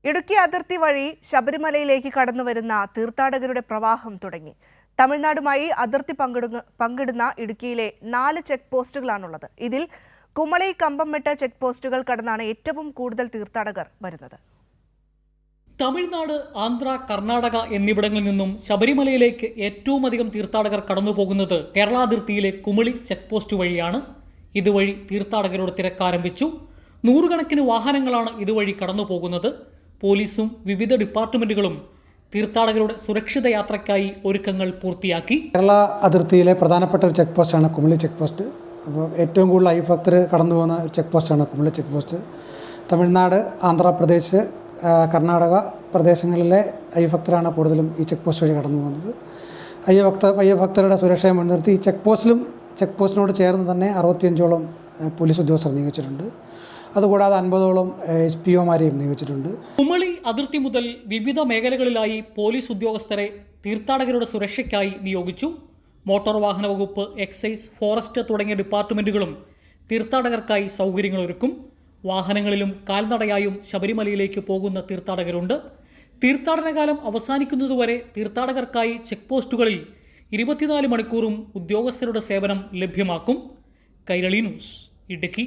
ഇടുക്കി അതിർത്തി വഴി ശബരിമലയിലേക്ക് കടന്നുവരുന്ന തീർത്ഥാടകരുടെ പ്രവാഹം തുടങ്ങി. തമിഴ്നാടുമായി അതിർത്തി പങ്കിടുന്ന ഇടുക്കിയിലെ 4 ചെക്ക് പോസ്റ്റുകളാണുള്ളത്. ഇതിൽ കുമളി കമ്പംമെട്ട് ചെക്ക് പോസ്റ്റുകൾ കടന്നാണ് ഏറ്റവും കൂടുതൽ തീർത്ഥാടകർ വരുന്നത്. തമിഴ്നാട്, ആന്ധ്ര, കർണാടക എന്നിവിടങ്ങളിൽ നിന്നും ശബരിമലയിലേക്ക് ഏറ്റവും അധികം തീർത്ഥാടകർ കടന്നുപോകുന്നത് കേരള അതിർത്തിയിലെ കുമളി ചെക്ക് പോസ്റ്റ് വഴിയാണ്. ഇതുവഴി തീർത്ഥാടകരുടെ തിരക്കാരംഭിച്ചു. 100 കണക്കിന് വാഹനങ്ങളാണ് ഇതുവഴി കടന്നുപോകുന്നത്. പോലീസും വിവിധ ഡിപ്പാർട്ട്മെന്റുകളും തീർത്ഥാടകരുടെ സുരക്ഷിത യാത്രയ്ക്കായി ഒരുക്കങ്ങൾ പൂർത്തിയാക്കി. കേരള അതിർത്തിയിലെ പ്രധാനപ്പെട്ട ഒരു ചെക്ക് പോസ്റ്റാണ് കുമളി ചെക്ക് പോസ്റ്റ്. അപ്പോൾ ഏറ്റവും കൂടുതൽ അയ്യപ്പക്തർ കടന്നു പോകുന്ന ചെക്ക് പോസ്റ്റാണ് കുമളി ചെക്ക് പോസ്റ്റ്. തമിഴ്നാട്, ആന്ധ്രാപ്രദേശ്, കർണാടക പ്രദേശങ്ങളിലെ അയ്യഭക്തരാണ് കൂടുതലും ഈ ചെക്ക് പോസ്റ്റ് വഴി കടന്നു പോകുന്നത്. അയ്യഭക്തരുടെ സുരക്ഷയെ മുൻനിർത്തി ഈ ചെക്ക് പോസ്റ്റിനോട് ചേർന്ന് തന്നെ 65ഓളം പോലീസ് ഉദ്യോഗസ്ഥർ നിയോഗിച്ചിട്ടുണ്ട്. അതുകൂടാതെ 50ഓളം SPOമാരെയും നിയോഗിച്ചിട്ടുണ്ട്. കുമളി അതിർത്തി മുതൽ വിവിധ മേഖലകളിലായി പോലീസ് ഉദ്യോഗസ്ഥരെ തീർത്ഥാടകരുടെ സുരക്ഷയ്ക്കായി നിയോഗിച്ചു. മോട്ടോർ വാഹന വകുപ്പ്, എക്സൈസ്, ഫോറസ്റ്റ് തുടങ്ങിയ ഡിപ്പാർട്ട്മെന്റുകളും തീർത്ഥാടകർക്കായി സൗകര്യങ്ങളൊരുക്കും. വാഹനങ്ങളിലും കാൽനടയായും ശബരിമലയിലേക്ക് പോകുന്ന തീർത്ഥാടകരുണ്ട്. തീർത്ഥാടനകാലം അവസാനിക്കുന്നതുവരെ തീർത്ഥാടകർക്കായി ചെക്ക് പോസ്റ്റുകളിൽ 24 മണിക്കൂറും ഉദ്യോഗസ്ഥരുടെ സേവനം ലഭ്യമാക്കും. കൈരളി ന്യൂസ്, ഇടുക്കി.